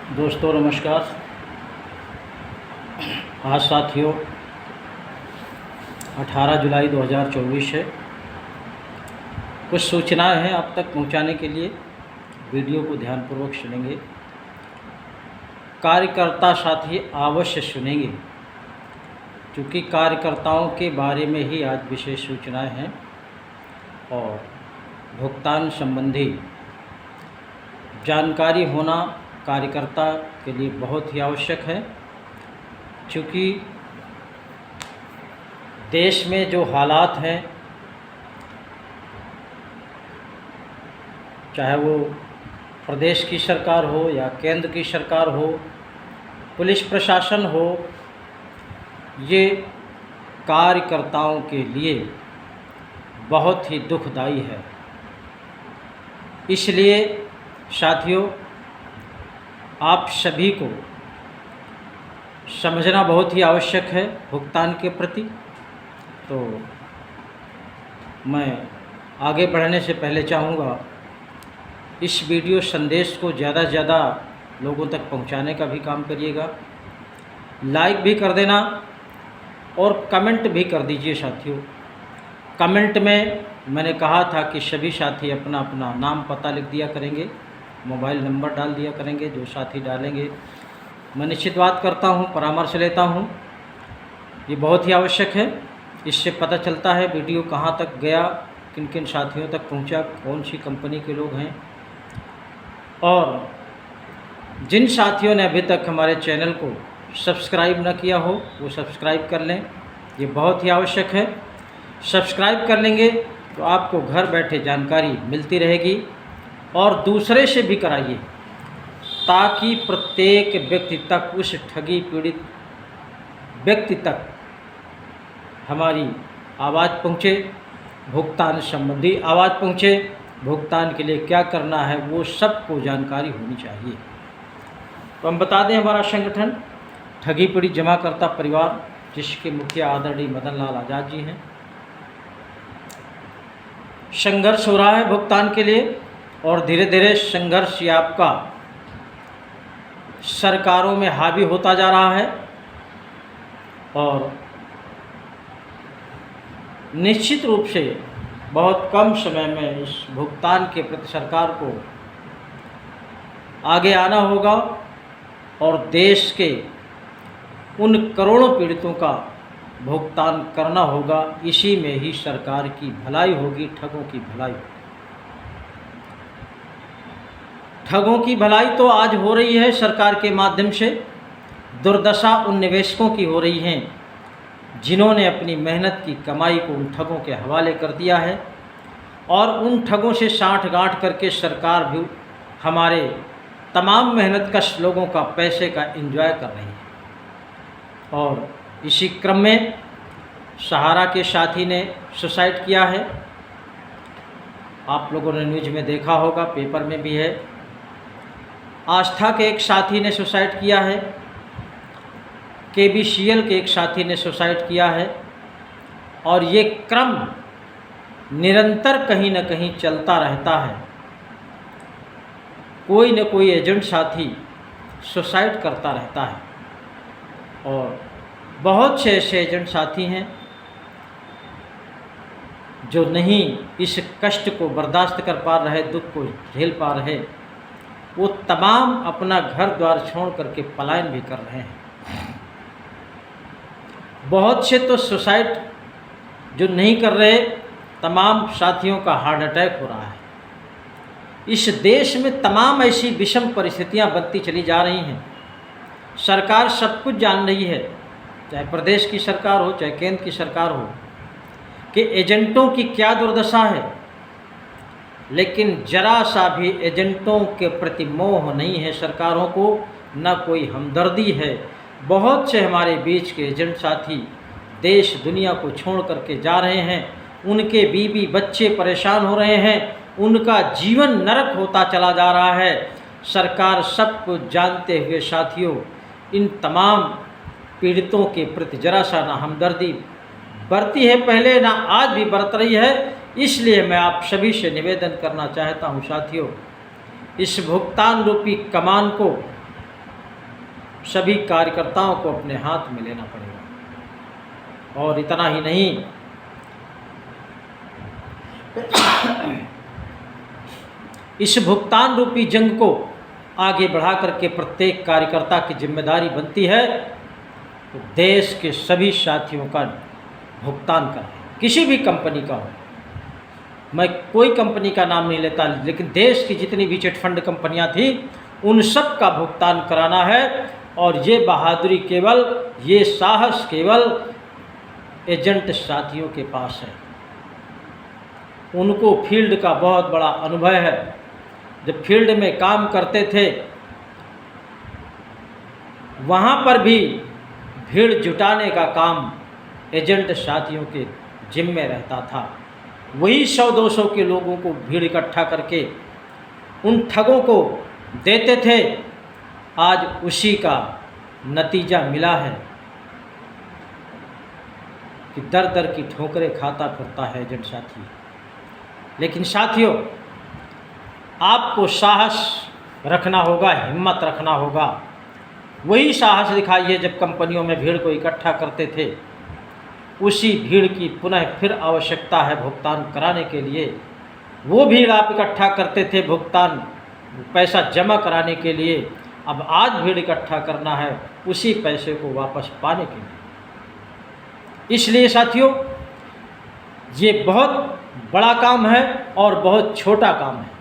दोस्तों नमस्कार। आज साथियों 18 जुलाई 2024 है। कुछ सूचनाएं हैं आप तक पहुंचाने के लिए, वीडियो को ध्यानपूर्वक सुनेंगे। कार्यकर्ता साथी अवश्य सुनेंगे, क्योंकि कार्यकर्ताओं के बारे में ही आज विशेष सूचनाएं हैं और भुगतान संबंधी जानकारी होना कार्यकर्ता के लिए बहुत ही आवश्यक है। क्योंकि देश में जो हालात हैं, चाहे वो प्रदेश की सरकार हो या केंद्र की सरकार हो, पुलिस प्रशासन हो, ये कार्यकर्ताओं के लिए बहुत ही दुखदाई है। इसलिए साथियों, आप सभी को समझना बहुत ही आवश्यक है भुगतान के प्रति। तो मैं आगे बढ़ने से पहले चाहूँगा इस वीडियो संदेश को ज़्यादा से ज़्यादा लोगों तक पहुंचाने का भी काम करिएगा। लाइक भी कर देना और कमेंट भी कर दीजिए साथियों। कमेंट में मैंने कहा था कि सभी साथी अपना अपना नाम पता लिख दिया करेंगे, मोबाइल नंबर डाल दिया करेंगे। जो साथी डालेंगे, मैं निश्चित बात करता हूँ, परामर्श लेता हूँ, ये बहुत ही आवश्यक है। इससे पता चलता है वीडियो कहाँ तक गया, किन किन साथियों तक पहुँचा, कौन सी कंपनी के लोग हैं। और जिन साथियों ने अभी तक हमारे चैनल को सब्सक्राइब न किया हो, वो सब्सक्राइब कर लें, ये बहुत ही आवश्यक है। सब्सक्राइब कर लेंगे तो आपको घर बैठे जानकारी मिलती रहेगी और दूसरे से भी कराइए, ताकि प्रत्येक व्यक्ति तक, उस ठगी पीड़ित व्यक्ति तक हमारी आवाज़ पहुँचे, भुगतान संबंधी आवाज़ पहुँचे। भुगतान के लिए क्या करना है वो सबको जानकारी होनी चाहिए। तो हम बता दें, हमारा संगठन ठगी पीड़ित जमाकर्ता परिवार, जिसके मुखिया आदरणीय मदन लाल आज़ाद जी हैं, संघर्ष हो रहा है भुगतान के लिए। और धीरे धीरे संघर्ष ये आपका सरकारों में हावी होता जा रहा है और निश्चित रूप से बहुत कम समय में इस भुगतान के प्रति सरकार को आगे आना होगा और देश के उन करोड़ों पीड़ितों का भुगतान करना होगा। इसी में ही सरकार की भलाई होगी, ठगों की भलाई। ठगों की भलाई तो आज हो रही है सरकार के माध्यम से। दुर्दशा उन निवेशकों की हो रही है जिन्होंने अपनी मेहनत की कमाई को उन ठगों के हवाले कर दिया है और उन ठगों से साठगांठ करके सरकार भी हमारे तमाम मेहनतकश लोगों का पैसे का एंजॉय कर रही है। और इसी क्रम में सहारा के साथी ने सुसाइड किया है। आप लोगों ने न्यूज़ में देखा होगा, पेपर में भी है। आस्था के एक साथी ने सुसाइड किया है, KBCL के एक साथी ने सुसाइड किया है। और ये क्रम निरंतर कहीं न कहीं चलता रहता है। कोई न कोई एजेंट साथी सुसाइड करता रहता है और बहुत से ऐसे एजेंट साथी हैं जो नहीं इस कष्ट को बर्दाश्त कर पा रहे, दुख को झेल पा रहे, वो तमाम अपना घर द्वार छोड़ करके पलायन भी कर रहे हैं। बहुत से तो सुसाइड जो नहीं कर रहे, तमाम साथियों का हार्ट अटैक हो रहा है। इस देश में तमाम ऐसी विषम परिस्थितियां बनती चली जा रही हैं। सरकार सब कुछ जान रही है, चाहे प्रदेश की सरकार हो, चाहे केंद्र की सरकार हो, कि एजेंटों की क्या दुर्दशा है। लेकिन जरा सा भी एजेंटों के प्रति मोह नहीं है सरकारों को, न कोई हमदर्दी है। बहुत से हमारे बीच के एजेंट साथी देश दुनिया को छोड़ करके जा रहे हैं, उनके बीवी बच्चे परेशान हो रहे हैं, उनका जीवन नरक होता चला जा रहा है। सरकार सब कुछ जानते हुए साथियों इन तमाम पीड़ितों के प्रति जरा सा ना हमदर्दी बरती है पहले, ना आज भी बरत रही है। इसलिए मैं आप सभी से निवेदन करना चाहता हूं साथियों, इस भुगतान रूपी कमान को सभी कार्यकर्ताओं को अपने हाथ में लेना पड़ेगा। और इतना ही नहीं, इस भुगतान रूपी जंग को आगे बढ़ा करके प्रत्येक कार्यकर्ता की जिम्मेदारी बनती है तो देश के सभी साथियों का भुगतान करें, किसी भी कंपनी का हो। मैं कोई कंपनी का नाम नहीं लेता, लेकिन देश की जितनी भी चिटफंड कंपनियां थी उन सब का भुगतान कराना है। और ये बहादुरी केवल, ये साहस केवल एजेंट साथियों के पास है। उनको फील्ड का बहुत बड़ा अनुभव है। जब फील्ड में काम करते थे वहाँ पर भी भीड़ जुटाने का काम एजेंट साथियों के जिम्मे रहता था। वही 100-200 के लोगों को भीड़ इकट्ठा करके उन ठगों को देते थे। आज उसी का नतीजा मिला है कि दर दर की ठोकरें खाता फिरता है एजेंट साथी। लेकिन साथियों, आपको साहस रखना होगा, हिम्मत रखना होगा। वही साहस दिखाइए जब कंपनियों में भीड़ को इकट्ठा करते थे। उसी भीड़ की पुनः फिर आवश्यकता है भुगतान कराने के लिए। वो भीड़ आप इकट्ठा करते थे भुगतान पैसा जमा कराने के लिए, अब आज भीड़ इकट्ठा करना है उसी पैसे को वापस पाने के लिए। इसलिए साथियों, ये बहुत बड़ा काम है और बहुत छोटा काम है।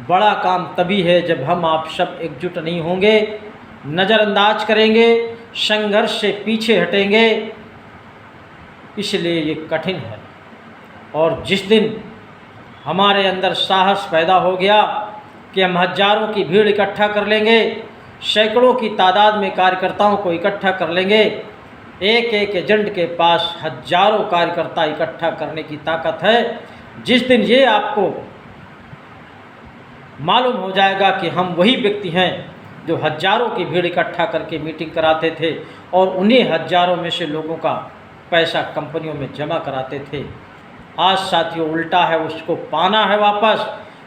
बड़ा काम तभी है जब हम आप सब एकजुट नहीं होंगे, नज़रअंदाज करेंगे, संघर्ष से पीछे हटेंगे। इसलिए ये कठिन है। और जिस दिन हमारे अंदर साहस पैदा हो गया कि हम हजारों की भीड़ इकट्ठा कर लेंगे, सैकड़ों की तादाद में कार्यकर्ताओं को इकट्ठा कर लेंगे, एक एक एजेंट के पास हजारों कार्यकर्ता इकट्ठा करने की ताकत है। जिस दिन ये आपको मालूम हो जाएगा कि हम वही व्यक्ति हैं जो हजारों की भीड़ इकट्ठा करके मीटिंग कराते थे और उन्हीं हजारों में से लोगों का पैसा कंपनियों में जमा कराते थे। आज साथियों उल्टा है, उसको पाना है वापस,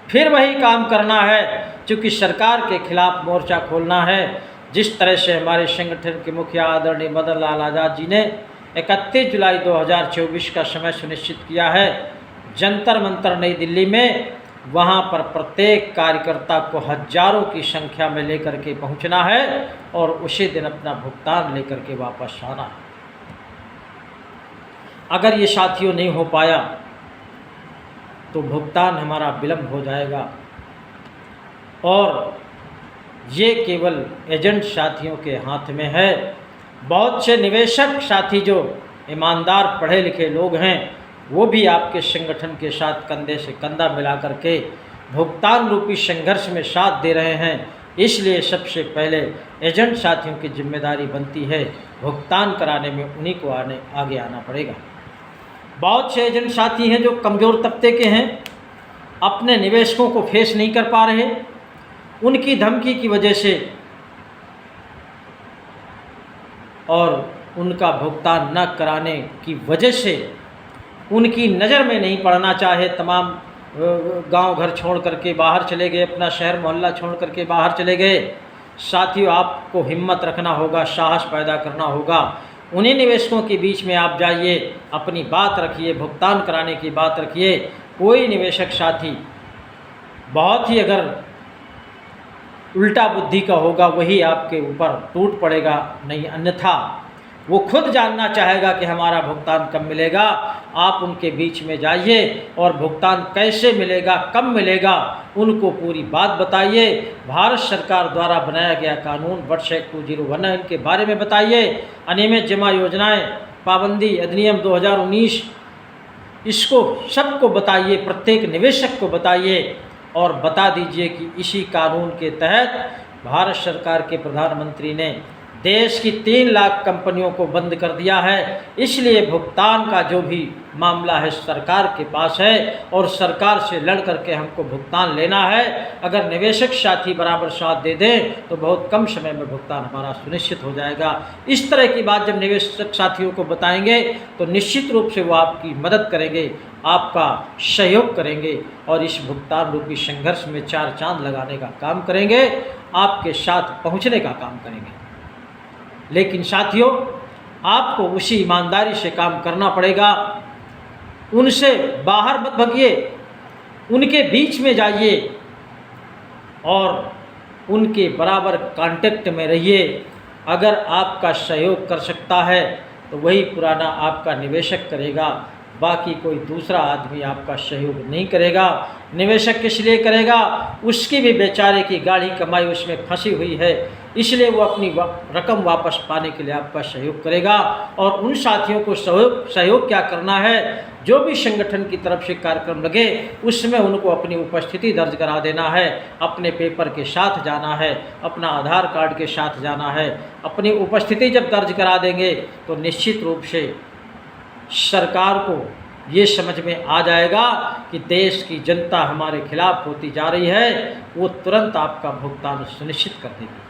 फिर वही काम करना है। क्योंकि सरकार के खिलाफ मोर्चा खोलना है। जिस तरह से हमारे संगठन के मुखिया आदरणीय मदन लाल आज़ाद जी ने 31 जुलाई 2024 का समय सुनिश्चित किया है, जंतर मंतर नई दिल्ली में, वहाँ पर प्रत्येक कार्यकर्ता को हजारों की संख्या में लेकर के पहुँचना है और उसी दिन अपना भुगतान लेकर के वापस आना है। अगर ये साथियों नहीं हो पाया तो भुगतान हमारा विलम्ब हो जाएगा। और ये केवल एजेंट साथियों के हाथ में है। बहुत से निवेशक साथी जो ईमानदार पढ़े लिखे लोग हैं वो भी आपके संगठन के साथ कंधे से कंधा मिला करके भुगतान रूपी संघर्ष में साथ दे रहे हैं। इसलिए सबसे पहले एजेंट साथियों की जिम्मेदारी बनती है, भुगतान कराने में उन्हीं को आगे आना पड़ेगा। बहुत से एजेंट साथी हैं जो कमज़ोर तबके के हैं, अपने निवेशकों को फेस नहीं कर पा रहे, उनकी धमकी की वजह से और उनका भुगतान न कराने की वजह से उनकी नज़र में नहीं पड़ना चाहे, तमाम गांव घर छोड़ करके बाहर चले गए, अपना शहर मोहल्ला छोड़ करके बाहर चले गए। साथियों, आपको हिम्मत रखना होगा, साहस पैदा करना होगा। उन्हीं निवेशकों के बीच में आप जाइए, अपनी बात रखिए, भुगतान कराने की बात रखिए। कोई निवेशक साथी बहुत ही अगर उल्टा बुद्धि का होगा वही आपके ऊपर टूट पड़ेगा, नहीं अन्यथा वो खुद जानना चाहेगा कि हमारा भुगतान कब मिलेगा। आप उनके बीच में जाइए और भुगतान कैसे मिलेगा, कब मिलेगा, उनको पूरी बात बताइए। भारत सरकार द्वारा बनाया गया कानून वर्ष 2019 के बारे में बताइए। अनियमित जमा योजनाएं पाबंदी अधिनियम 2019, इसको सबको बताइए, प्रत्येक निवेशक को बताइए और बता दीजिए कि इसी कानून के तहत भारत सरकार के प्रधानमंत्री ने देश की 3 लाख कंपनियों को बंद कर दिया है। इसलिए भुगतान का जो भी मामला है सरकार के पास है और सरकार से लड़ करके हमको भुगतान लेना है। अगर निवेशक साथी बराबर साथ दे दें तो बहुत कम समय में भुगतान हमारा सुनिश्चित हो जाएगा। इस तरह की बात जब निवेशक साथियों को बताएंगे तो निश्चित रूप से वो आपकी मदद करेंगे, आपका सहयोग करेंगे और इस भुगतान रूपी संघर्ष में 4 चांद लगाने का काम करेंगे, आपके साथ पहुँचने का काम करेंगे। लेकिन साथियों, आपको उसी ईमानदारी से काम करना पड़ेगा। उनसे बाहर मत भागिए, उनके बीच में जाइए और उनके बराबर कांटेक्ट में रहिए। अगर आपका सहयोग कर सकता है तो वही पुराना आपका निवेशक करेगा, बाकी कोई दूसरा आदमी आपका सहयोग नहीं करेगा। निवेशक किस लिए करेगा? उसकी भी बेचारे की गाढ़ी कमाई उसमें फंसी हुई है, इसलिए वो अपनी रकम वापस पाने के लिए आपका सहयोग करेगा। और उन साथियों को सहयोग क्या करना है, जो भी संगठन की तरफ से कार्यक्रम लगे उसमें उनको अपनी उपस्थिति दर्ज करा देना है, अपने पेपर के साथ जाना है, अपना आधार कार्ड के साथ जाना है। अपनी उपस्थिति जब दर्ज करा देंगे तो निश्चित रूप से सरकार को ये समझ में आ जाएगा कि देश की जनता हमारे खिलाफ होती जा रही है, वो तुरंत आपका भुगतान सुनिश्चित कर देगी।